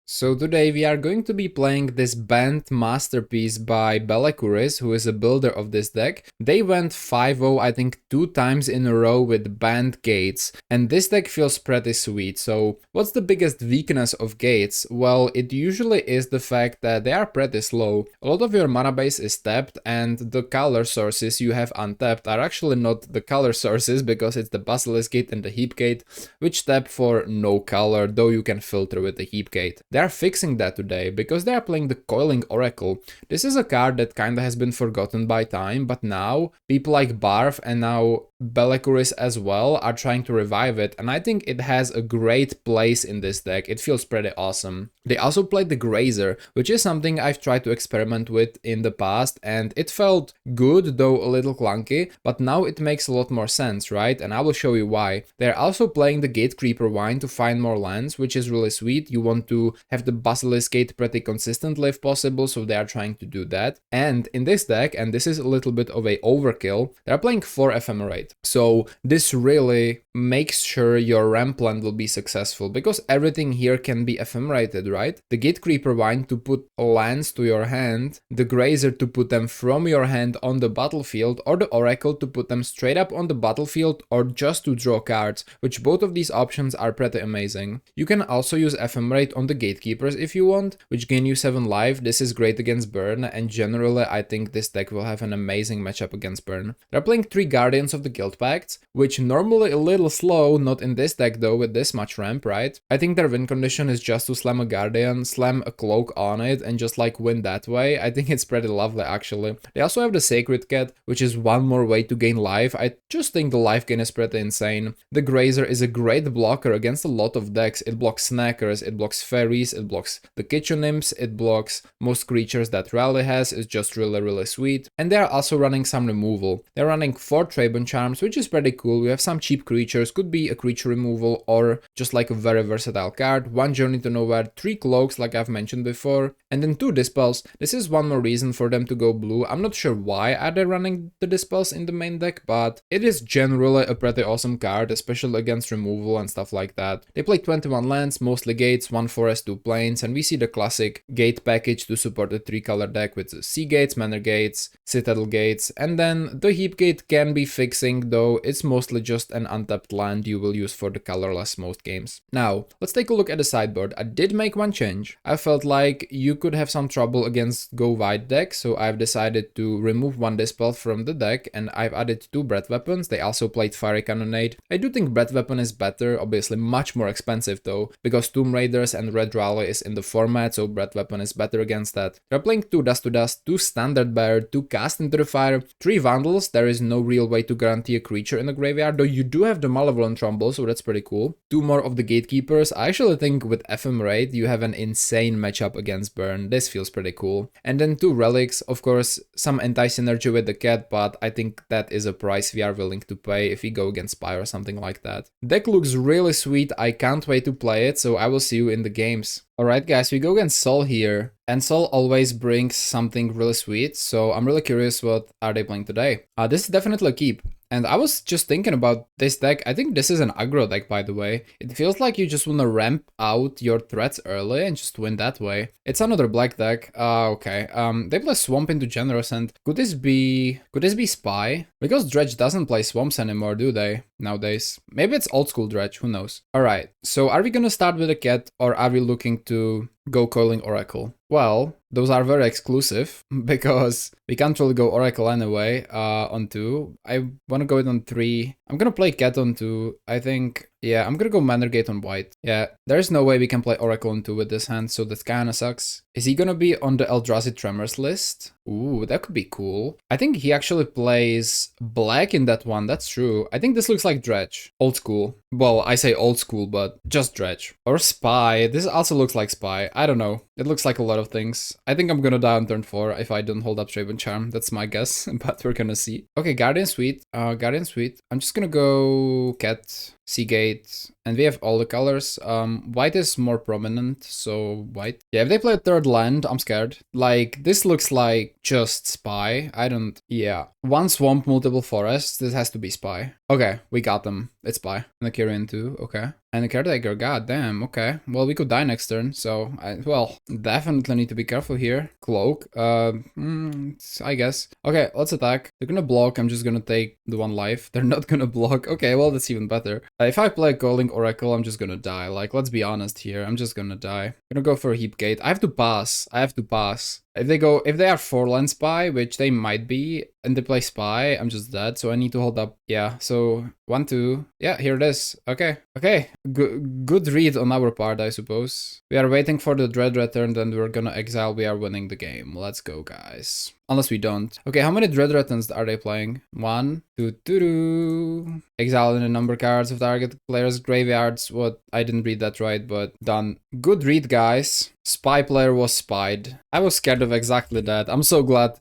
So today we are going to be playing this Bant masterpiece by Belekuris, who is a builder of this deck. They went 5-0 I think 2 times in a row with Bant Gates, and this deck feels pretty sweet. So what's the biggest weakness of Gates? Well, it usually is the fact that they are pretty slow. A lot of your mana base is tapped, and the color sources you have untapped are actually not the color sources, because it's the Basilisk Gate and the Heap Gate, which tap for no color, though you can filter with the Heap Gate. They are fixing that today, because they are playing the Coiling Oracle. This is a card that kinda has been forgotten by time, but now people like Barf and now Belekuris as well are trying to revive it, and I think it has a great place in this deck. It feels pretty awesome. They also played the Grazer, which is something I've tried to experiment with in the past, and it felt good, though a little clunky, but now it makes a lot more sense, right? And I will show you why. They're also playing the Gatecreeper Vine to find more lands, which is really sweet. You want to have the Basilisk Gate pretty consistently if possible, so they are trying to do that. And in this deck, and this is a little bit of a overkill, they're playing 4 Ephemerate. So this really makes sure your ramp land will be successful, because everything here can be ephemerated, right? The Gatecreeper Vine to put lands to your hand, the Grazer to put them from your hand on the battlefield, or the Oracle to put them straight up on the battlefield or just to draw cards, which both of these options are pretty amazing. You can also use Ephemerate on the Gatekeepers if you want, which gain you 7 life. This is great against burn, and generally I think this deck will have an amazing matchup against burn. They're playing 3 Guardians of the Guild Pacts, which normally a little slow, not in this deck though with this much ramp, right? I think their win condition is just to slam a Guardian, slam a Cloak on it, and just like win that way. I think it's pretty lovely actually. They also have the Sacred Cat, which is one more way to gain life. I just think the life gain is pretty insane. The Grazer is a great blocker against a lot of decks. It blocks Snackers, it blocks Fairies, it blocks the Kitchen Imps, it blocks most creatures that Rally has. It's just really sweet. And they are also running some removal. They're running 4 Trabon Charms, which is pretty cool. We have some cheap creatures, could be a creature removal or just like a very versatile card. 1 Journey to Nowhere, 3 Cloaks like I've mentioned before, and then 2 Dispels. This is one more reason for them to go blue. I'm not sure why are they running the Dispels in the main deck, but it is generally a pretty awesome card, especially against removal and stuff like that. They play 21 lands, mostly gates, 1 forest, 2 plains, and we see the classic gate package to support the 3-color deck with Sea Gates, Manor Gates, Citadel Gates, and then the Heap Gate can be fixing, though it's mostly just an untapped land you will use for the colorless most games. Now, let's take a look at the sideboard. I did make one change. I felt like you could have some trouble against go wide deck, so I've decided to remove 1 Dispel from the deck, and I've added 2 Breath Weapons. They also played Fiery Cannonade. I do think Breath Weapon is better, obviously much more expensive though, because Tomb Raiders and Red Rally is in the format, so Breath Weapon is better against that. They're playing 2 Dust to Dust, 2 Standard Bearer, 2 Cast into the Fire, 3 Vandals. There is no real way to guarantee a creature in the graveyard, though you do have the Malevolent Trumbull, so that's pretty cool. 2 more of the Gatekeepers. I actually think with Ephemerate you have an insane matchup against burn. This feels pretty cool. And then 2 Relics, of course, some anti-synergy with the cat, but I think that is a price we are willing to pay if we go against Spire or something like that. Deck looks really sweet. I can't wait to play it, so I will see you in the games. Alright guys, we go against Sol here, and Sol always brings something really sweet, so I'm really curious what are they playing today. This is definitely a keep. And I was just thinking about this deck. I think this is an aggro deck, by the way. It feels like you just want to ramp out your threats early and just win that way. It's another black deck. Okay. They play Swamp into Generous, and could this be Spy? Because Dredge doesn't play swamps anymore, do they? Nowadays. Maybe it's old school Dredge, who knows? Alright, so are we gonna start with a cat, or are we looking to go Coiling Oracle? Well, those are very exclusive, because we can't really go Oracle anyway on 2. I want to go it on 3. I'm gonna play Cat on 2. I think, yeah, I'm gonna go Manor Gate on white. Yeah, there's no way we can play Oracle on 2 with this hand, so that kinda sucks. Is he gonna be on the Eldrazi Tremors list? Ooh, that could be cool. I think he actually plays black in that one, that's true. I think this looks like Dredge. Old school. Well, I say old school, but just Dredge. Or Spy. This also looks like Spy. I don't know. It looks like a lot of things. I think I'm gonna die on turn 4 if I don't hold up Trabon Charm. That's my guess, but we're gonna see. Okay, Guardian Suite. Guardian Suite. I'm just gonna go Cat, Sea Gate, And we have all the colors. White is more prominent, so white. Yeah, if they play a third land, I'm scared. Like, this looks like just spy. I don't... Yeah. One swamp, multiple forests. This has to be spy. Okay, we got them. It's spy. And the Kyrian too, okay. And the Caretaker, god damn, okay. Well, we could die next turn, so... well, definitely need to be careful here. Cloak, I guess. Okay, let's attack. They're gonna block, I'm just gonna take the 1 life. They're not gonna block. Okay, well, that's even better. If I play Coiling Oracle, I'm just gonna die. Like, let's be honest here, I'm just gonna die. I'm gonna go for a Heap Gate. I have to pass. I have to pass. If they are 4-land spy, which they might be, and they play spy, I'm just dead, so I need to hold up. Yeah, so 1, 2. Yeah, here it is. Okay, okay. Good read on our part, I suppose. We are waiting for the Dread return, and we're gonna exile. We are winning the game. Let's go, guys. Unless we don't. Okay, how many Dread returns are they playing? 1, 2, 2. Exile in the number cards of target players' graveyards. What? I didn't read that right, but done. Good read, guys. Spy player was spied. I was scared of exactly that. I'm so glad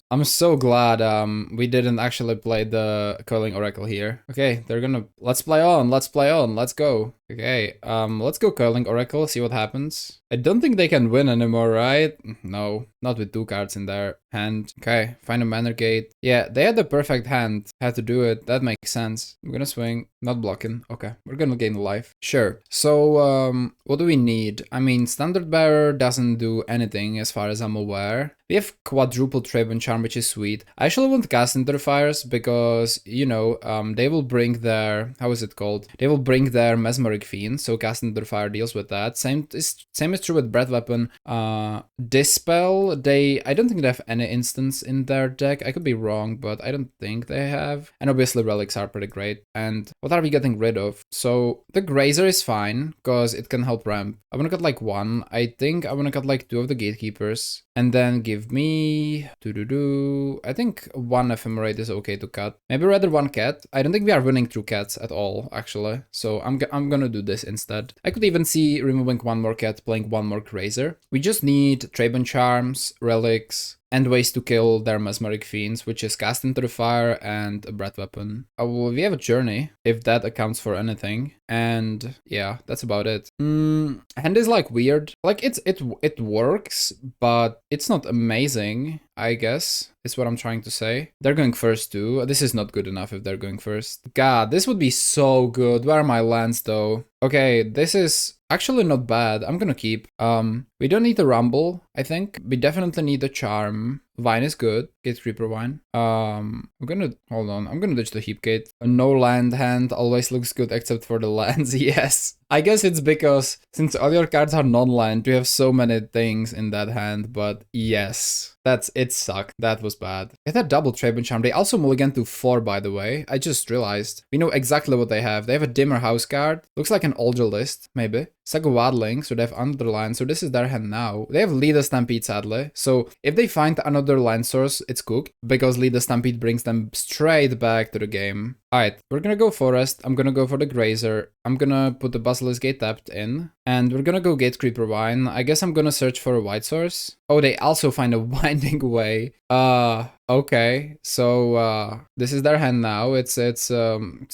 we didn't actually play the Coiling Oracle here. Okay, they're gonna... Let's play on, let's go. Okay, let's go Coiling Oracle, see what happens. I don't think they can win anymore, right? No, not with 2 cards in their hand. Okay, find a Manor Gate. Yeah, they had the perfect hand. Had to do it. That makes sense. I'm gonna swing. Not blocking. Okay, we're gonna gain life. Sure. So, what do we need? I mean, Standard Bearer doesn't do anything as far as I'm aware. We have quadruple Trade Charm, which is sweet. I actually want Cast Interfires because, you know, they will bring their... How is it called? They will bring their Mesmeric Fiend, so Cast Interfire deals with that. Same is true with Breath Weapon. Dispel, I don't think they have any instance in their deck. I could be wrong, but I don't think they have. And obviously Relics are pretty great. And what are we getting rid of? So the Grazer is fine, because it can help ramp. I wanna cut like 1. I think I wanna cut like 2 of the Gatekeepers. And then give me... I think 1 Ephemerate is okay to cut. Maybe rather 1 cat. I don't think we are winning through cats at all, actually. So I'm gonna do this instead. I could even see removing 1 more cat, playing 1 more Grazer. We just need Traben Charms, Relics, and ways to kill their Mesmeric Fiends, which is Cast into the Fire and a Breath Weapon. Well, we have a Journey, if that accounts for anything. And yeah, that's about it. Hand is like weird. Like it works, but it's not amazing, I guess, is what I'm trying to say. They're going first too. This is not good enough if they're going first. God, this would be so good. Where are my lands though? Okay, this is actually not bad. I'm gonna keep. We don't need a Rumble, I think. We definitely need a Charm. Vine is good. Gatecreeper Vine. Hold on. I'm gonna ditch the Heap Gate. A no land hand always looks good except for the lands. Yes. I guess it's because since all your cards are non-land, you have so many things in that hand, but yes. It sucked. That was bad. It had double Traben Charm. They also mulligan to 4, by the way. I just realized. We know exactly what they have. They have a Dimmer House card. Looks like an older list, maybe. Saga Wadling, so they have Underline. So this is their hand now. They have Leader Stampede, sadly. So if they find another land source, it's cooked. Because Leader Stampede brings them straight back to the game. Alright, we're gonna go Forest. I'm gonna go for the Grazer. I'm gonna put the Basilisk Gate tapped in. And we're gonna go Gatecreeper Vine. I guess I'm gonna search for a white source. Oh, they also find a Winding Way. Okay. So, this is their hand now. It's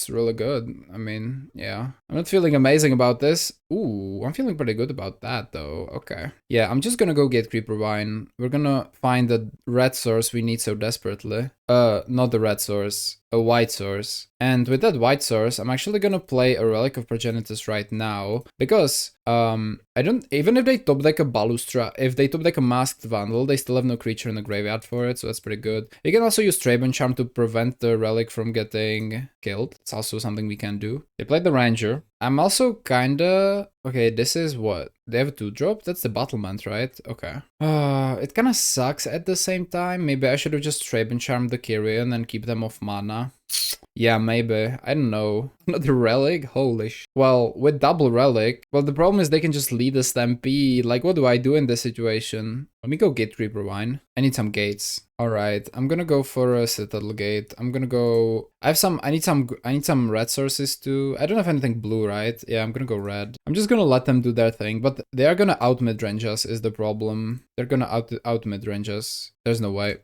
really good. I mean, yeah. I'm not feeling amazing about this. Ooh, I'm feeling pretty good about that, though. Okay. Yeah, I'm just gonna go Gatecreeper Vine. We're gonna find the red source we need so desperately. Not the red source. A white source. And with that white source, I'm actually gonna play a Relic of Progenitus right now. Because, I don't... Even if they top deck a Balustra... If they top deck a Masked Vandal, they still have no creature in the graveyard for it, so that's pretty good. You can also use Traben Charm to prevent the Relic from getting killed. It's also something we can do. They played the Ranger. I'm also kinda... Okay, this is what? They have a 2-drop? That's the Battlement, right? Okay. It kinda sucks at the same time. Maybe I should have just Traben Charmed the Kyrian and keep them off mana. Yeah, maybe. I don't know. Another Relic? Holy sh... Well, with double Relic... Well, the problem is they can just lead a Stampede. Like, what do I do in this situation? Let me go Gatecreeper Vine. I need some gates. Alright, I'm gonna go for a Citadel Gate. I'm gonna go... I need some red sources too. I don't have anything blue, right? Yeah, I'm gonna go red. I'm just gonna let them do their thing, but they are gonna out mid-range us is the problem. They're gonna out mid-range us. There's no way.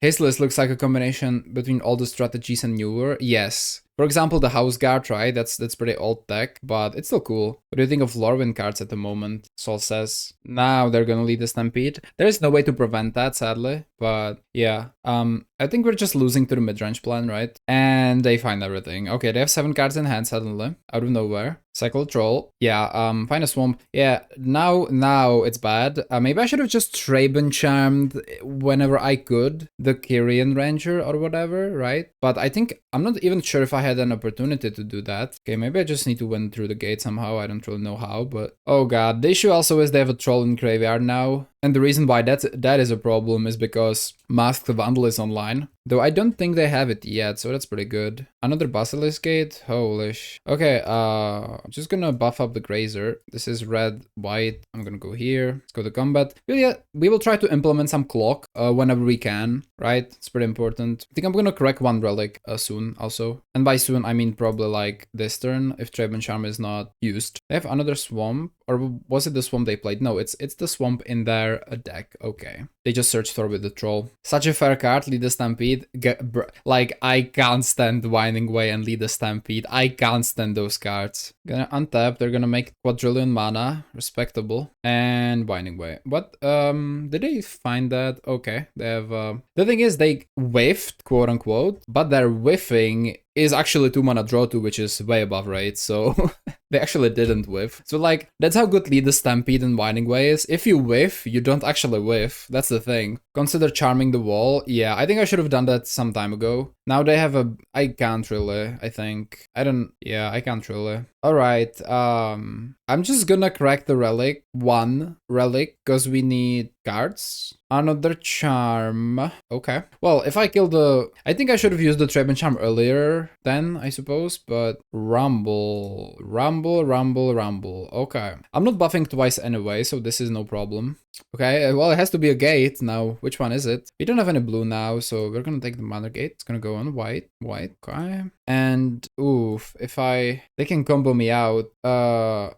His list looks like a combination between all the strategies and newer. Yes. For example, the House Guard, right? That's pretty old tech, but it's still cool. What do you think of Lorwyn cards at the moment? Sol says. Now they're gonna lead the Stampede. There is no way to prevent that, sadly, but yeah. I think we're just losing to the mid-range plan, right? And they find everything. Okay, they have 7 cards in hand suddenly, out of nowhere. Cycle Troll. Yeah, find a swamp. Yeah, now it's bad. Maybe I should have just Traben Charmed whenever I could. The Kyrian Ranger or whatever, right? But I think, I'm not even sure if I had an opportunity to do that. Okay, maybe I just need to win through the gate somehow. I don't really know how, but... Oh god, the issue also is they have a troll in graveyard now. And the reason why that is a problem is because Masked Vandal is online. Though I don't think they have it yet, so that's pretty good. Another Basilisk Gate? Holy sh... Okay, I'm just gonna buff up the Grazer. This is red, white. I'm gonna go here. Let's go to combat. But yeah, we will try to implement some clock whenever we can, right? It's pretty important. I think I'm gonna correct one relic soon also. And by soon, I mean probably like this turn, if Traben Charm is not used. They have another swamp. Or was it the swamp they played? No, it's the swamp in their deck. Okay. They just searched for with the troll. Such a fair card, lead the Stampede. Like, I can't stand Winding Way and lead the Stampede. I can't stand those cards. Gonna untap, they're gonna make quadrillion mana. Respectable. And Winding Way. What? Did they find that? Okay. They have, the thing is, they whiffed, quote unquote, but their whiffing is actually 2 mana draw 2, which is way above rate, so they actually didn't whiff. So like, that's how good lead the Stampede and Winding Way is. If you whiff, you don't actually whiff. That's the thing. Consider charming the wall. Yeah, I think I should have done that some time ago. Now they have a... I can't really, I think. Yeah, I can't really. Alright, I'm just gonna crack the relic. 1 relic, because we need cards. Another charm. Okay. Well, if I kill the... I think I should have used the Traben Charm earlier then, I suppose, but... Rumble. Okay. I'm not buffing twice anyway, so this is no problem. Okay, well, it has to be a gate now. Which one is it? We don't have any blue now, so we're gonna take the mana gate. It's gonna go on white, okay. And, oof, if I... They can combo me out.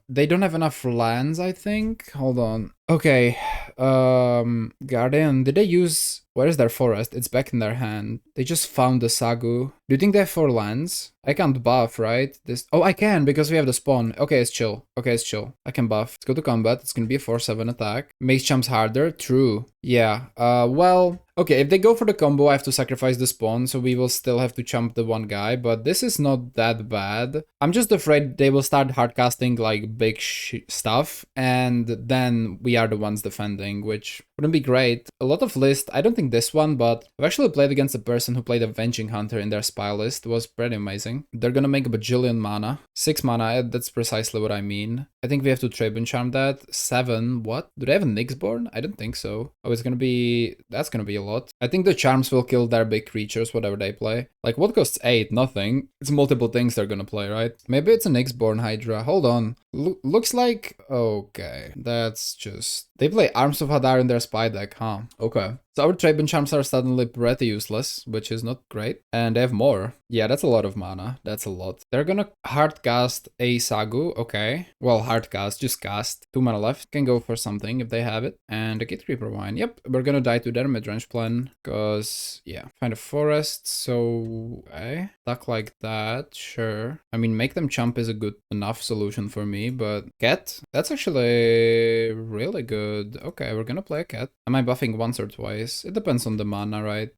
They don't have enough lands, I think. Hold on. Okay, Guardian, did they use... Where is their forest? It's back in their hand. They just found the Sagu. Do you think they have 4 lands? I can't buff, right? This... Oh, I can, because we have the spawn. Okay, it's chill. I can buff. Let's go to combat. It's gonna be a 4/7 attack. Makes champs harder. True. Yeah. Well... Okay, if they go for the combo, I have to sacrifice the spawn, so we will still have to chump the one guy, but this is not that bad. I'm just afraid they will start hardcasting, like, big stuff, and then we are the ones defending, which wouldn't be great. A lot of lists, I don't think this one, but I've actually played against a person who played Avenging Hunter in their spy list. It was pretty amazing. They're gonna make a bajillion mana. 6 mana, that's precisely what I mean. I think we have to Traben Charm that. 7, what? Do they have a Nyxborn? I don't think so. Oh, it's gonna be... That's gonna be a lot. I think the charms will kill their big creatures, whatever they play. Like, what costs 8? Nothing. It's multiple things they're gonna play, right? Maybe it's a Nyxborn Hydra. Hold on. Looks like... Okay. That's just... They play Arms of Hadar in their spy deck, huh? Okay. So our Traben Charms are suddenly pretty useless, which is not great. And they have more. Yeah, that's a lot of mana. That's a lot. They're gonna hardcast a Sagu. Okay. Well, hardcast, just cast. 2 mana left. Can go for something if they have it. And a Gatecreeper Vine. Yep, we're gonna die to their midrange plan. Because, yeah. Find a forest, so... Okay. Duck like that, sure. I mean, make them chump is a good enough solution for me, but... Cat? That's actually really good. Okay, we're gonna play a cat. Am I buffing once or twice? It depends on the mana, right?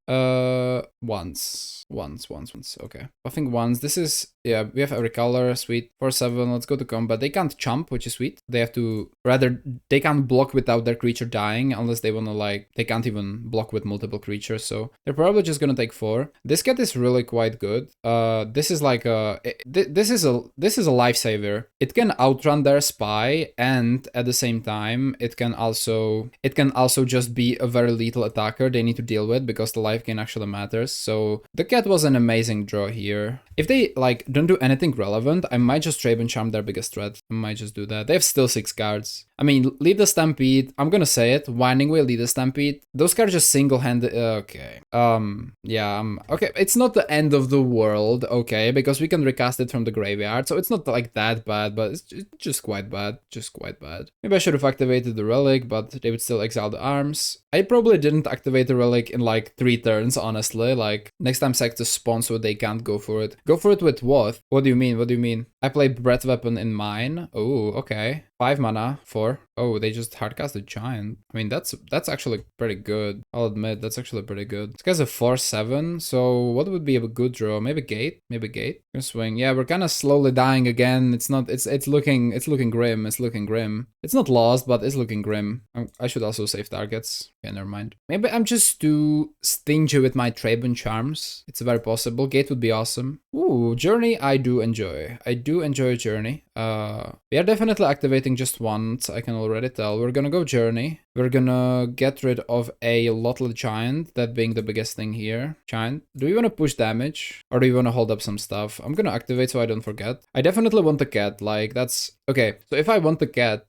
Once. Okay. Buffing once. This is... Yeah, we have every color. Sweet. 4/7. Let's go to combat. They can't chump, which is sweet. They have to... Rather, they can't block without their creature dying, unless they wanna, like... They can't even block with multiple creatures, so... They're probably just gonna take 4. This cat is really quite good. This is like a... This is a lifesaver. It can outrun their spy, and at the same time, it can also just be a very lethal attacker they need to deal with, because the life gain actually matters. So the cat was an amazing draw here. If they like don't do anything relevant, I might just Traben Charm their biggest threat. I might just do that. They have still 6 cards. I mean, lead the Stampede, I'm gonna say it, Winding Wheel, lead the Stampede, those cards just single-handed, okay. Yeah, okay, it's not the end of the world, okay, because we can recast it from the graveyard, so it's not like that bad, but it's just quite bad, Maybe I should have activated the relic, but they would still exile the arms. I probably didn't activate the relic in like 3 turns, honestly, like, next time sack to spawn so they can't go for it. Go for it with what? What do you mean? I play Breath Weapon in mine. Oh, okay. 5 mana, 4. Oh, they just hardcasted Giant. I mean, that's actually pretty good. I'll admit, that's actually pretty good. This guy's a 4/7, so what would be a good draw? Maybe Gate? Gonna swing. Yeah, we're kind of slowly dying again. It's looking grim. It's not lost, but it's looking grim. I should also save targets. Okay, never mind. Maybe I'm just too stingy with my Trabun charms. It's very possible. Gate would be awesome. Ooh, Journey I do enjoy. I do enjoy Journey. We are definitely activating just once, I can already tell. We're gonna go Journey. We're gonna get rid of a Lottle Giant, that being the biggest thing here. Giant. Do we want to push damage? Or do we want to hold up some stuff? I'm gonna activate so I don't forget. I definitely want the cat, like, that's... Okay, so if I want the cat,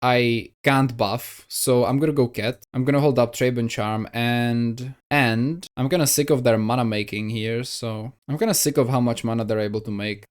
I can't buff, so I'm gonna go cat. I'm gonna hold up Trabun Charm, and I'm kinda sick of their mana making here, so I'm kinda sick of how much mana they're able to make.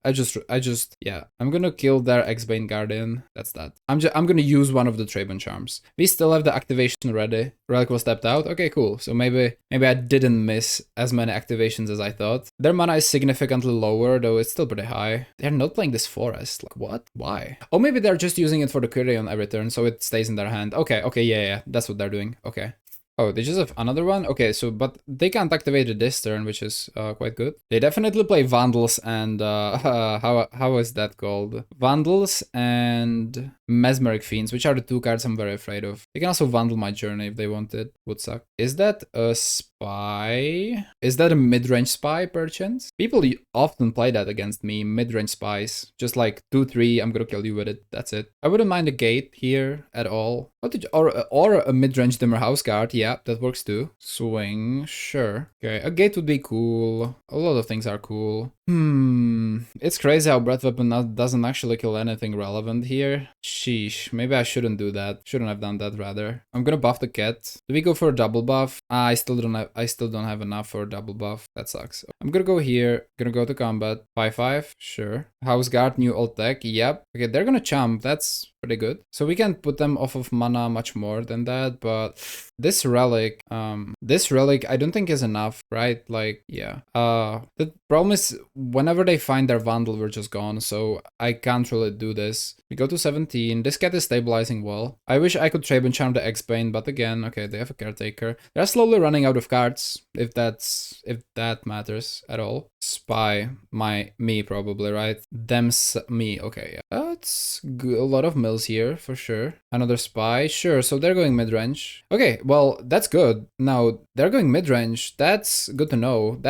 Yeah, I'm gonna kill their X-Bane Guardian. That's that. I'm gonna use one of the Trabun Charms. We still have the activation ready. Relic was tapped out. Okay, cool. So maybe I didn't miss as many activations as I thought. Their mana is significantly lower, though it's still pretty high. They're not playing this forest. Like, what? Why? Oh, maybe they're just using it for the query on every turn, so it stays in their hand. Okay, yeah, that's what they're doing. Okay. Oh, they just have another one? Okay, so, but they can't activate it this turn, which is quite good. They definitely play Vandals and, how is that called? Vandals and Mesmeric Fiends, which are the 2 cards I'm very afraid of. They can also Vandal my Journey if they wanted. Would suck. Is that a spy? Is that a mid-range spy, perchance? People often play that against me, mid-range spies. Just like 2-3, I'm gonna kill you with it. That's it. I wouldn't mind a gate here at all. Or a mid-range Dimmer House card. Yeah, that works too. Swing, sure. Okay, a gate would be cool. A lot of things are cool. It's crazy how Breath Weapon doesn't actually kill anything relevant here. Sheesh, maybe I shouldn't do that. Shouldn't have done that rather. I'm gonna buff the cat. Do we go for a double buff? I still don't have enough for a double buff. That sucks. I'm gonna go here. Gonna go to combat. 5/5, sure. House Guard, new old tech. Yep. Okay, they're gonna chump. That's pretty good. So we can put them off of mana much more than that, but this relic I don't think is enough, right? Like, yeah. The problem is whenever they find their Vandal, we're just gone, so I can't really do this. We go to 17. This cat is stabilizing well. I wish I could Trabun Charm the X-Bane, but again, okay, they have a Caretaker. They're slowly running out of cards, if that matters at all. Spy, me probably, right? Me, okay, yeah. That's a lot of mills here, for sure. Another spy, sure, so they're going mid-range. Okay, well, that's good. Now, they're going mid-range. That's good to know.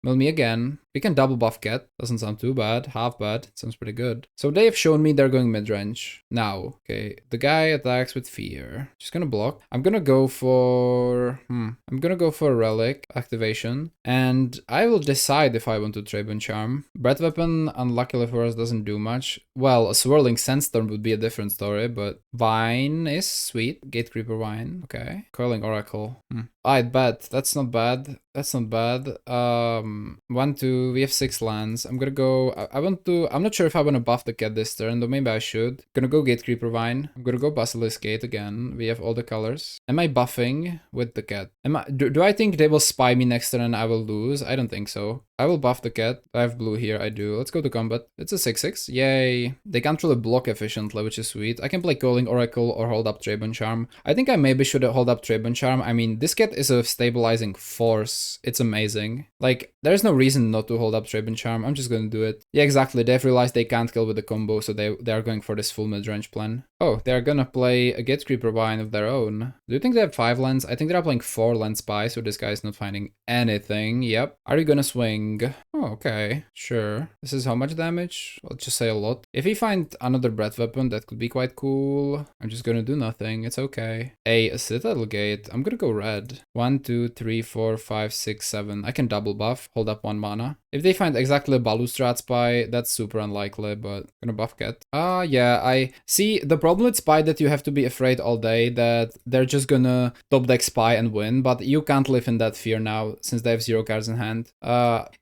Mill me again. We can double buff cat. Doesn't sound too bad. Half bad. Sounds pretty good. So they have shown me they're going mid-range. Now, okay, the guy attacks with fear. Just gonna block. I'm gonna go for a relic activation. And I will decide if I want to Trabun Charm. Breath Weapon, unluckily for us, doesn't do much. Well, a Swirling Sandstorm would be a different story, but Vine is sweet. Gatecreeper Vine. Okay. Coiling Oracle. I bet. That's not bad. 1, 2, we have 6 lands. I'm gonna go, I'm not sure if I want to buff the cat this turn, though maybe I should. Gonna go Gatecreeper Vine. I'm gonna go Basilisk Gate again. We have all the colors. Am I buffing with the cat? Do I think they will spy me next turn and I will lose? I don't think so. I will buff the cat. I have blue here, I do. Let's go to combat. It's a 6/6. Yay. They can't really block efficiently, which is sweet. I can play Coiling Oracle or hold up Trabun Charm. I think I maybe should hold up Trabun Charm. I mean, this cat is a stabilizing force. It's amazing. Like, there's no reason not to hold up Trabun Charm. I'm just gonna do it. Yeah, exactly. They've realized they can't kill with the combo, so they are going for this full mid-range plan. Oh, they're gonna play a Gatecreeper Vine of their own. Do you think they have 5 lands? I think they're playing 4 land spy, so this guy's not finding anything. Yep. Are you gonna swing? Oh, okay. Sure. This is how much damage? Let's just say a lot. If we find another Breath Weapon, that could be quite cool. I'm just gonna do nothing. It's okay. A Citadel Gate. I'm gonna go red. 1, 2, 3, 4, 5, 6, 7. I can double triple buff, hold up 1 mana. If they find exactly a Balustrat Spy, that's super unlikely, but gonna buff Cat. Yeah, I see the problem with Spy that you have to be afraid all day that they're just gonna top deck Spy and win, but you can't live in that fear now since they have 0 cards in hand.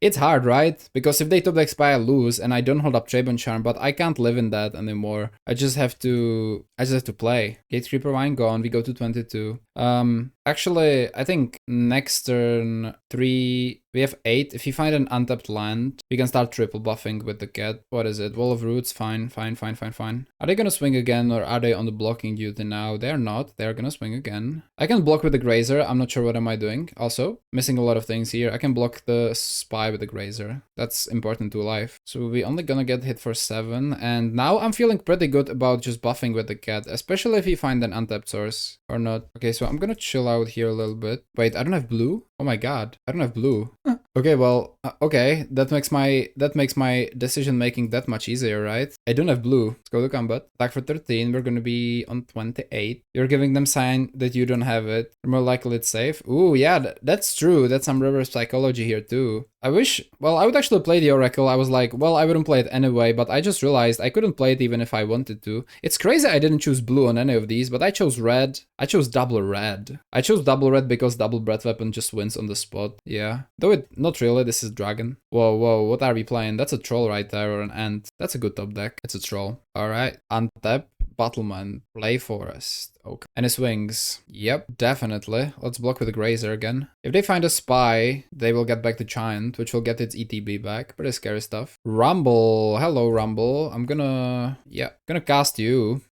It's hard, right? Because if they top deck Spy, I lose, and I don't hold up Trade and Charm, but I can't live in that anymore. I just have to play. Gatecreeper Vine gone, we go to 22. Actually, I think next turn 3, we have 8. If you find an untapped land, we can start triple buffing with the Cat. What is it? Wall of Roots, fine. Are they gonna swing again, or are they on the blocking duty now? They're not, they're gonna swing again. I can block with the Grazer, I'm not sure what am I doing. Also, missing a lot of things here. I can block the Spy with the Grazer. That's important to life. So we're only gonna get hit for 7, and now I'm feeling pretty good about just buffing with the Cat, especially if you find an untapped source or not. Okay, so I'm gonna chill out here a little bit. Wait, I don't have blue? Oh my god, I don't have blue. Okay, well, okay, that makes my decision making that much easier, right? I don't have blue. Let's go to combat. Attack for 13, we're gonna be on 28. You're giving them sign that you don't have it. More likely it's safe. Ooh, yeah, that's true. That's some reverse psychology here too. I wish, well, I would actually play the Oracle. I was like, well, I wouldn't play it anyway, but I just realized I couldn't play it even if I wanted to. It's crazy I didn't choose blue on any of these, but I chose red. I chose double red. I chose double red because double breath weapon just wins on the spot. Yeah. Though it, not really, this is dragon. Whoa, what are we playing? That's a troll right there, or an ant. That's a good top deck. It's a troll. Alright, untap, Battleman, play Forest. Okay. And it swings. Yep, definitely. Let's block with the Grazer again. If they find a Spy, they will get back to Giant, which will get its ETB back. Pretty scary stuff. Rumble. Hello, Rumble. I'm gonna cast you.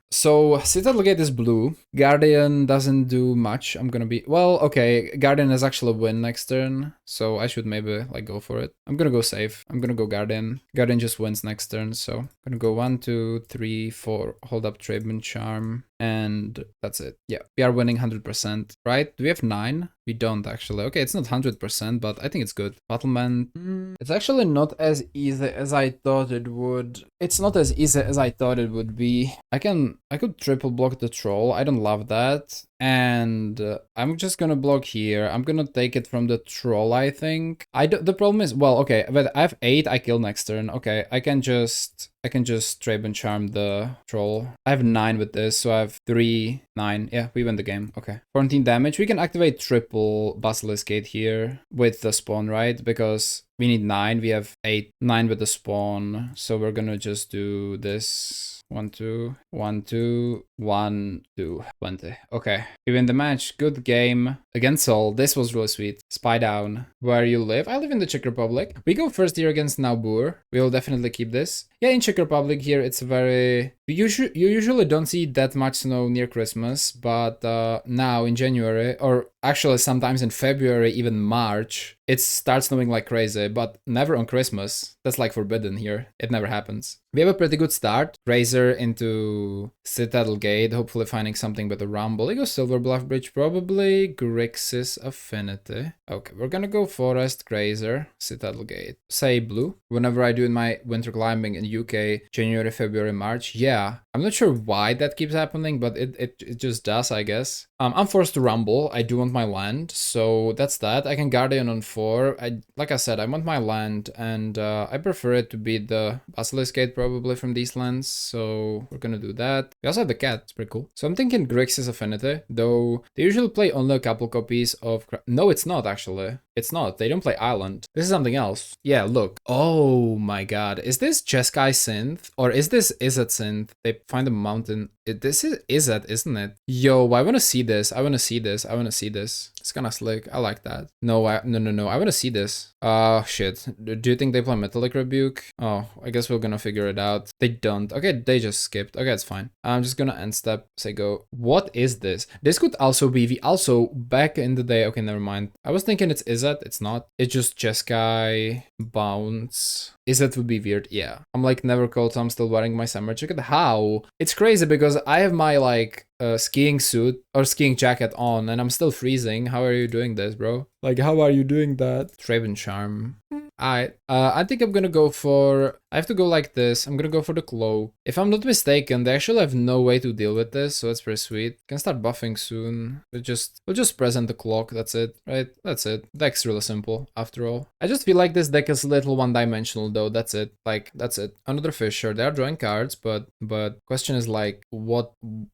So Citadel Gate is blue. Guardian doesn't do much. I'm gonna be, well, okay, Guardian is actually a win next turn, so I should maybe like go for it. I'm gonna go safe. I'm gonna go Guardian. Guardian just wins next turn, so I'm gonna go 1, 2, 3, 4, hold up Tradement Charm, and that's it. Yeah, we are winning 100%, right? Do we have 9? We don't actually. Okay, it's not 100%, but I think it's good. Battleman. It's actually not as easy as I thought it would. It's not as easy as I thought it would be. I could triple block the troll. I don't love that. And I'm just gonna block here. I'm gonna take it from the troll, I think. The problem is, well, okay, but I have 8, I kill next turn. Okay, I can just Trade and Charm the troll. I have 9 with this, so I have 3, 9. Yeah, we win the game. Okay. 14 damage. We can activate triple Basilisk Gate here with the spawn, right? Because we need 9. We have 8, 9 with the spawn. So we're gonna just do this. 1, 2, 1, 2, 1, 2, 20. Okay. We win the match. Good game. Against Sol. This was really sweet. Spy down. Where you live? I live in the Czech Republic. We go first here against Naubur. We'll definitely keep this. Yeah, in Czech Republic here, it's very... You usually don't see that much snow near Christmas, but now in January, or actually sometimes in February, even March, it starts snowing like crazy, but never on Christmas. That's like forbidden here. It never happens. We have a pretty good start. Grazer into Citadel Gate, hopefully finding something with a Rumble. He goes Silver Bluff Bridge, probably Grixis Affinity. Okay, we're gonna go Forest, Grazer, Citadel Gate. Say blue. Whenever I do in my winter climbing in UK, January, February, March, yeah. I'm not sure why that keeps happening, but it just does, I guess. I'm forced to Rumble. I do want my land, so that's that. I can Guardian on 4. Like I said, I want my land, and I prefer it to be the Basilisk Gate probably from these lands, so we're gonna do that. We also have the Cat, it's pretty cool. So I'm thinking Grixis Affinity, though they usually play only a couple copies of... No, it's not actually. It's not. They don't play Island. This is something else. Yeah, look. Oh my god. Is this Jeskai Synth? Or is this Izzet Synth? They find a mountain. This is Izzet, isn't it? Yo, I want to see this. I want to see this. I want to see this. It's kind of slick. I like that. No. I want to see this. Shit. Do you think they play Metallic Rebuke? Oh, I guess we're gonna figure it out. They don't. Okay, they just skipped. Okay, it's fine. I'm just gonna end step, say go. What is this? This could also be the also back in the day. Okay, never mind. I was thinking it's Izzet. It's not. It's just Jeskai Bounce. Izzet would be weird. Yeah. I'm like never cold, so I'm still wearing my summer jacket. How? It's crazy because I have my like skiing suit or skiing jacket on and I'm still freezing. How are you doing this, bro? Like, how are you doing that? Traven Charm. Alright. I think I'm gonna go for... I have to go like this. I'm gonna go for the cloak. If I'm not mistaken, they actually have no way to deal with this, so that's pretty sweet. Can start buffing soon. We'll just present the clock. That's it, right? That's it. Deck's really simple, after all. I just feel like this deck is a little one-dimensional, though. That's it. Like, that's it. Another Fisher. They are drawing cards, but question is like, what?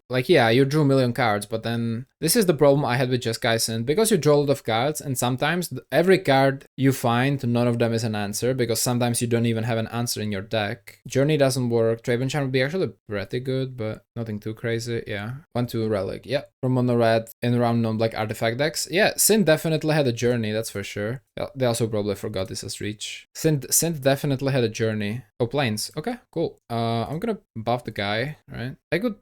Like, yeah, you drew a million cards, but then this is the problem I had with Jeskai Synth. Because you draw a lot of cards, and sometimes every card you find, none of them is an answer, because sometimes you don't even have an answer in your deck. Journey doesn't work. Traven Charm would be actually pretty good, but nothing too crazy. Yeah. 1-2 Relic. Yeah. From Mono Red in round non-black artifact decks. Yeah, Synth definitely had a journey, that's for sure. Yeah, they also probably forgot this as reach. Synth definitely had a journey. Oh, planes. Okay, cool. I'm gonna buff the guy, right? I could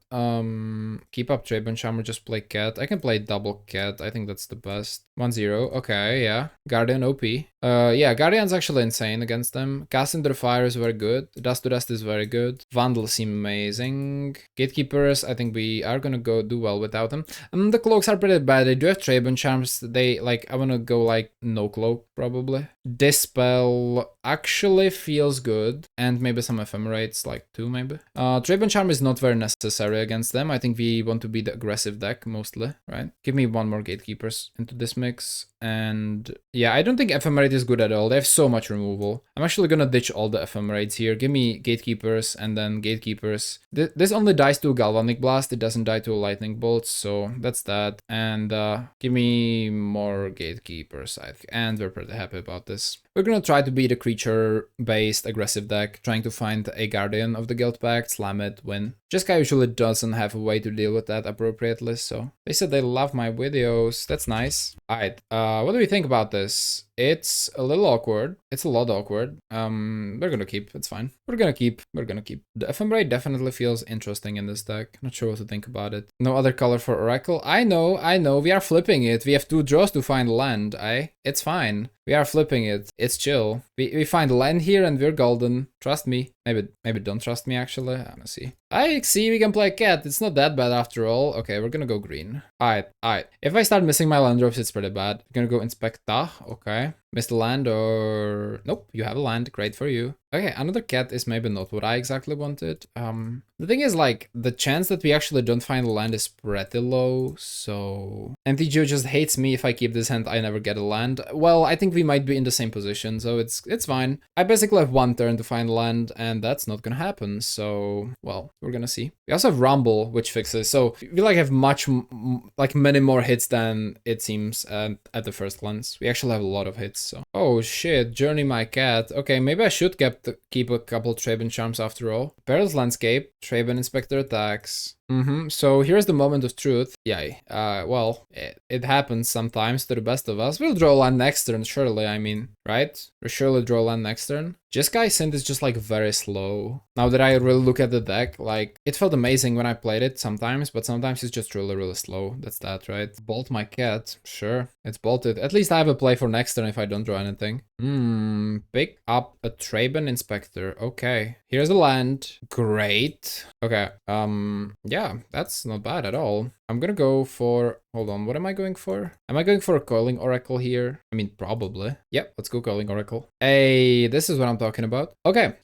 keep up Traven Charm or just play Cat. I can play double Cat. I think that's the best. 1-0. Okay, yeah. Guardian OP. Yeah, Guardian's actually insane against them. Cast Under Fire is very good. Dust to Dust is very good. Vandal seem amazing. Gatekeepers, I think we are gonna go do well without them. The cloaks are pretty bad. They do have Traben Charms. They, like, I wanna go, like, no cloak, probably. Dispel actually feels good. And maybe some Ephemerates, like 2 maybe. Traben Charm is not very necessary against them. I think we want to be the aggressive deck, mostly, right? Give me one more Gatekeepers into this mix. And yeah, I don't think Ephemerate is good at all. They have so much removal. I'm actually gonna ditch all the Ephemerates here. Give me Gatekeepers and then Gatekeepers. This only dies to a Galvanic Blast. It doesn't die to a Lightning Bolt, so that's that. And give me more Gatekeepers, I think. And we're pretty happy about this. We're gonna try to be the creature-based aggressive deck, trying to find a Guardian of the Guild Pact, slam it, win. Jeskai usually doesn't have a way to deal with that appropriately, so... They said they love my videos, that's nice. Alright, what do we think about this? It's a little awkward. It's a lot awkward. We're gonna keep, it's fine. We're gonna keep. The Ephemerate definitely feels interesting in this deck. Not sure what to think about it. No other color for Oracle. I know, we are flipping it. We have 2 draws to find land, It's fine. We are flipping it. It's chill. We find land here and we're golden. Trust me. Maybe don't trust me, actually. I'm gonna see. I see we can play Cat. It's not that bad after all. Okay, we're gonna go green. Alright. If I start missing my land drops, it's pretty bad. We're gonna go Inspecta. Okay. Missed the land or... Nope, you have a land. Great for you. Okay, another Cat is maybe not what I exactly wanted. The thing is, like, the chance that we actually don't find a land is pretty low, so... MTGO just hates me if I keep this hand, I never get a land. Well, I think we might be in the same position, so it's fine. I basically have 1 turn to find land, and that's not gonna happen, so... Well, we're gonna see. We also have Rumble, which fixes, so we, like, have many more hits than it seems at the first glance. We actually have a lot of hits, so... Oh, shit, Journey my Cat. Okay, maybe I should keep a couple Traben Charms after all. Perilous Landscape, Traben Inspector attacks. So here's the moment of truth. Yay. Well, it happens sometimes to the best of us. We'll draw land next turn, surely, I mean, right? We'll surely draw land next turn. Jeskai Synth is just, like, very slow. Now that I really look at the deck, like, it felt amazing when I played it sometimes, but sometimes it's just really, really slow. That's that, right? Bolt my Cat. Sure, it's bolted. At least I have a play for next turn if I don't draw anything. Pick up a Traben Inspector. Okay. Here's a land. Great. Okay. Yeah, that's not bad at all. I'm gonna go for... Hold on, what am I going for? Am I going for a Coiling Oracle here? I mean, probably. Yep, let's go Coiling Oracle. Hey, this is what I'm talking about. Okay.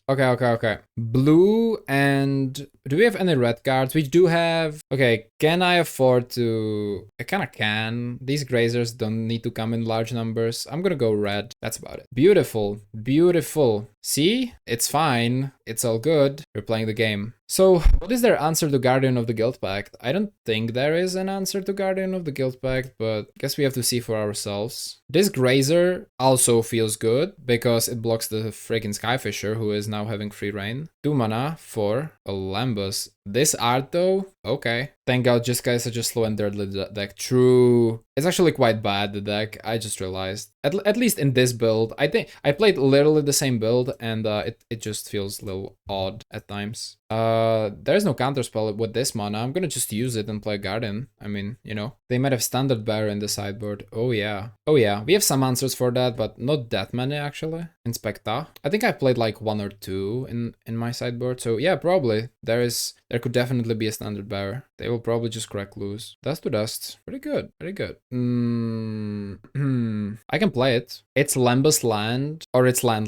Blue and... Do we have any red cards? We do have... Okay, can I afford to... I kinda can. These Grazers don't need to come in large numbers. I'm gonna go red. That's about it. Beautiful. Beautiful. See? It's fine. It's all good. We're playing the game. So, what is their answer to Guardian of the Guild Pact? I don't think there is an answer to Guardian of the Guild Pact, but I guess we have to see for ourselves. This Grazer also feels good, because it blocks the freaking Skyfisher, who is now having free reign. 2 mana for a Lambus. This art, though? Okay. Thank God, Jeskai is such a slow and deadly deck. True. It's actually quite bad, the deck. I just realized. At least in this build. I think I played literally the same build, and it just feels a little odd at times. There's no counterspell with this mana. I'm gonna just use it and play Guardian. I mean, you know, they might have standard bearer in the sideboard. Oh yeah. Oh yeah. We have some answers for that, but not that many actually. Inspecta. I think I played like 1 or 2 in my sideboard. So yeah, probably there could definitely be a standard bearer. They will probably just crack loose. Dust to dust. Pretty good. Pretty good. I can play it. It's Lambus land or it's land.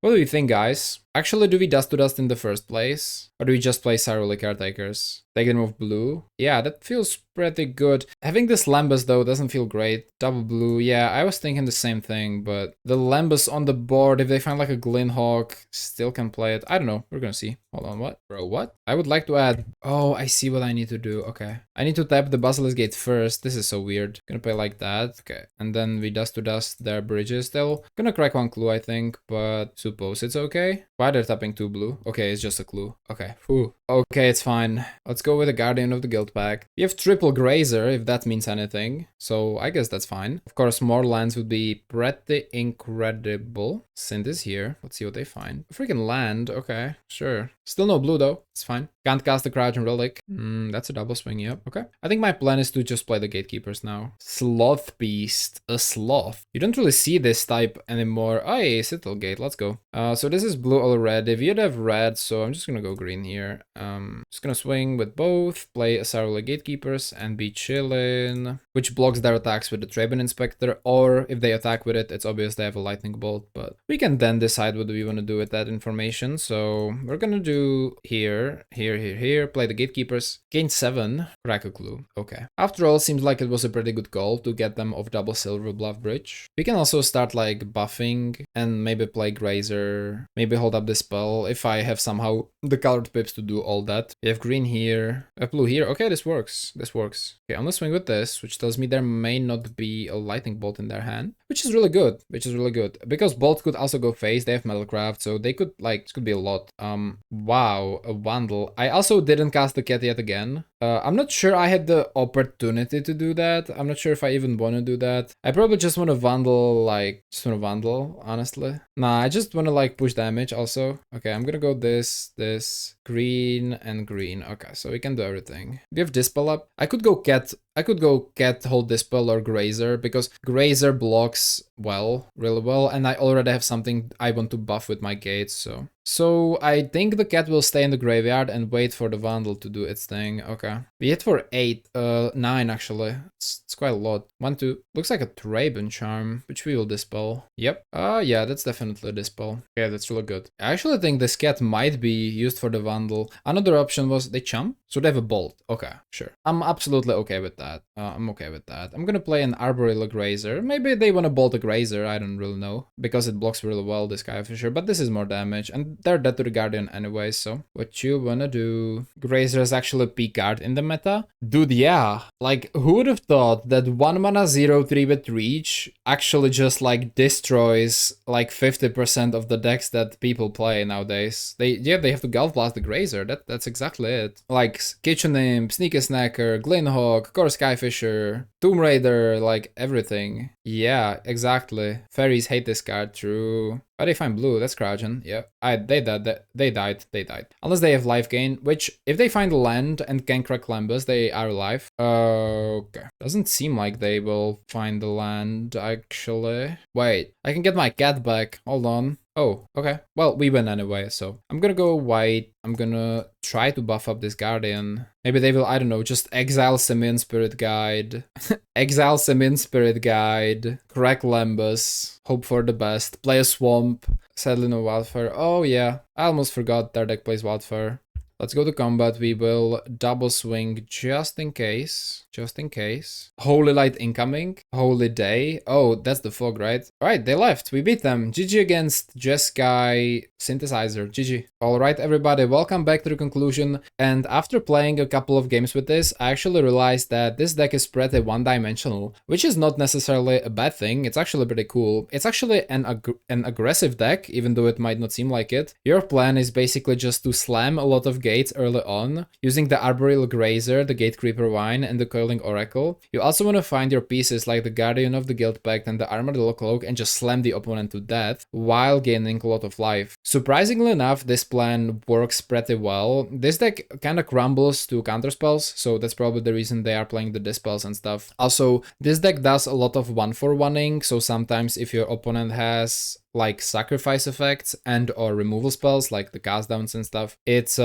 What do you think, guys? Actually, do we dust to dust in the first place? Or do we just play Cyril Caretakers? Take them off blue? Yeah, that feels pretty good. Having this Lambus though doesn't feel great. Double blue, yeah, I was thinking the same thing, but the Lambus on the board, if they find like a Glinhawk, still can play it. I don't know, we're gonna see. Hold on, what? Bro, what? I would like to add... Oh, I see what I need to do, okay. I need to tap the Basilisk Gate first. This is so weird. Gonna play like that, okay. And then we dust to dust their bridges. They're gonna crack 1 clue, I think, but suppose it's okay. Why they're tapping 2 blue? Okay, it's just a clue. Okay, whew. Okay, it's fine. Let's go with the Guardian of the Guild pack. We have triple Grazer, if that means anything. So I guess that's fine. Of course, more lands would be pretty incredible. Synth is here. Let's see what they find. A freaking land. Okay, sure. Still no blue though. It's fine. Can't cast the Crouch and Relic. That's a double swing, yep. Okay. I think my plan is to just play the Gatekeepers now. Sloth Beast. A sloth. You don't really see this type anymore. Oh, hey, Citadel Gate. Let's go. So this is blue already. We'd have red, so I'm just gonna go green here. Just gonna swing with both, play a Cyril Gatekeepers, and be chillin'. Which blocks their attacks with the Traben Inspector, or if they attack with it, it's obvious they have a Lightning Bolt, but we can then decide what we want to do with that information. So we're gonna do here, play the Gatekeepers, gain 7, crack a clue. Okay. After all, seems like it was a pretty good call to get them off double Silver Bluff Bridge. We can also start like buffing and maybe play Grazer, maybe hold up this spell if I have somehow the colored pips to do all that. We have green here, a blue here. Okay, this works. This works. Okay, I'm gonna swing with this, which tells me there may not be a Lightning Bolt in their hand, which is really good. Because Bolt could also go face. They have Metalcraft, so they could like, this could be a lot. Wow, a Vandal. I also didn't cast the cat yet again. I'm not sure I had the opportunity to do that. I'm not sure if I even want to do that. I probably just want to Vandal, honestly. Nah, I just want to like push damage also. Okay, I'm gonna go this, green, and green. Okay, so we can do everything. We have Dispel up. I could go Cat, hold Dispel or Grazer, because Grazer blocks well, really well, and I already have something I want to buff with my gates, so I think the cat will stay in the graveyard and wait for the Vandal to do its thing. Okay. We hit for 9 actually. It's quite a lot. 1, 2. Looks like a Traben Charm, which we will dispel. Yep. Yeah, that's definitely a dispel. Yeah, that's really good. I actually think this cat might be used for the Vandal. Another option was they chump. So they have a Bolt. Okay, sure. I'm absolutely okay with that. I'm okay with that. I'm gonna play an Arboreal Grazer. Maybe they want to bolt a Grazer. I don't really know. Because it blocks really well, this guy for sure. But this is more damage. And they're dead to the Guardian anyway, so what you wanna do? Grazer is actually a P card in the meta. Dude, yeah. Like, who would have thought that 1 mana 0/3 with reach actually just like destroys like 50% of the decks that people play nowadays? They have to Gulf Blast the Grazer. That's exactly it. Like Kitchen Imp, Sneaky Snacker, Glinhawk, Core Skyfisher, Tomb Raider, like everything. Yeah, exactly. Fairies hate this card, true. But they find blue, that's crouching. Yeah, they died. Unless they have life gain, which if they find land and can crack Lambus, they are alive. Okay. Doesn't seem like they will find the land, actually. Wait, I can get my cat back. Hold on. Oh, okay. Well, we win anyway, so I'm gonna go white. I'm gonna try to buff up this Guardian. Maybe they will, I don't know, just exile Simian Spirit Guide. Exile Simian Spirit Guide. Crack Lambus. Hope for the best. Play a Swamp. Sadly no Wildfire. Oh yeah, I almost forgot their deck plays Wildfire. Let's go to combat. We will double swing just in case. Holy Light incoming. Holy Day. Oh, that's the fog, right? Alright, they left. We beat them. GG against Jeskai Synthesizer. GG. Alright, everybody, welcome back to the conclusion. And after playing a couple of games with this, I actually realized that this deck is pretty one-dimensional, which is not necessarily a bad thing. It's actually pretty cool. It's actually an aggressive deck, even though it might not seem like it. Your plan is basically just to slam a lot of games Gates early on, using the Arboreal Grazer, the Gatecreeper Vine, and the Coiling Oracle. You also want to find your pieces like the Guardian of the Guild Pact and the Armadillo Cloak and just slam the opponent to death while gaining a lot of life. Surprisingly enough, this plan works pretty well. This deck kind of crumbles to counterspells, so that's probably the reason they are playing the dispels and stuff. Also, this deck does a lot of 1-for-1ing, so sometimes if your opponent has like sacrifice effects and or removal spells like the cast downs and stuff, it's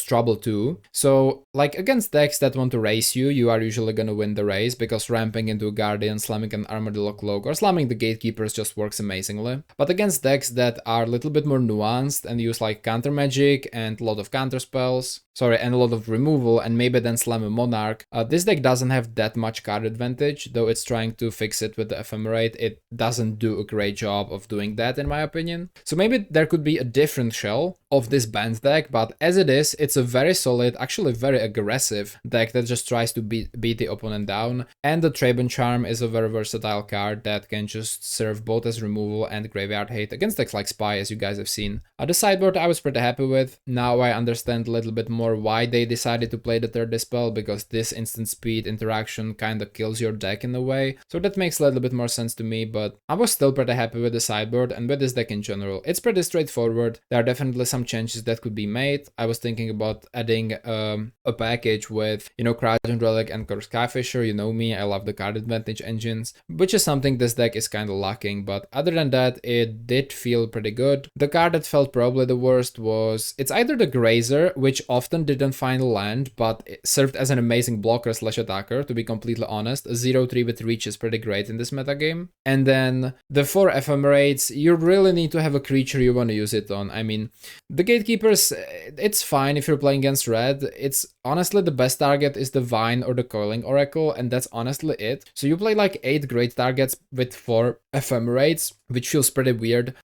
trouble too. So like against decks that want to race you, you are usually gonna win the race because ramping into a Guardian, slamming an Armadillo Cloak, or slamming the Gatekeepers just works amazingly. But against decks that are a little bit more nuanced and use like counter magic and a lot of counter spells, and a lot of removal, and maybe then slam a Monarch, this deck doesn't have that much card advantage, though it's trying to fix it with the Ephemerate. It doesn't do a great job of doing that, in my opinion. So maybe there could be a different shell of this Bant deck, but as it is, it's a very solid, actually very aggressive deck that just tries to beat the opponent down. And the Trabant Charm is a very versatile card that can just serve both as removal and graveyard hate against decks like Spy, as you guys have seen. The sideboard I was pretty happy with. Now I understand a little bit more why they decided to play the third Dispel, because this instant speed interaction kind of kills your deck in a way. So that makes a little bit more sense to me, but I was still pretty happy with the sideboard and with this deck in general. It's pretty straightforward. There are definitely some changes that could be made. I was thinking about adding a package with, Kraken Relic and Curse Skyfisher. You know me, I love the card advantage engines, which is something this deck is kind of lacking, but other than that, it did feel pretty good. The card that felt probably the worst was, it's either the Grazer, which often didn't find land, but it served as an amazing blocker / attacker, to be completely honest. A 0-3 with reach is pretty great in this metagame. And then the 4 Ephemerates, you really need to have a creature you want to use it on. I mean, the Gatekeepers, it's fine if you're playing against red. It's honestly the best target is the Vine or the Coiling Oracle, and that's honestly it. So you play like 8 great targets with 4 Ephemerates, which feels pretty weird.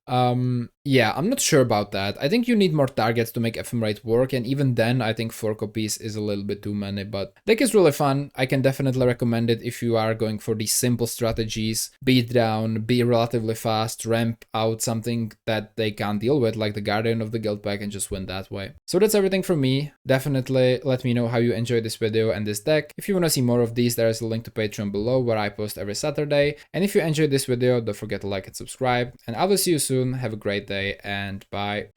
Yeah, I'm not sure about that. I think you need more targets to make Ephemerate work, and even then I think 4 copies is a little bit too many, but deck is really fun. I can definitely recommend it if you are going for these simple strategies. Beat down, be relatively fast, ramp out something that they can't deal with, like the Guardian of the Guild Pack, and just win that way. So that's everything from me. Definitely let me know how you enjoyed this video and this deck. If you want to see more of these, there is a link to Patreon below where I post every Saturday. And if you enjoyed this video, don't forget to like and subscribe. And I will see you soon. Have a great day and bye.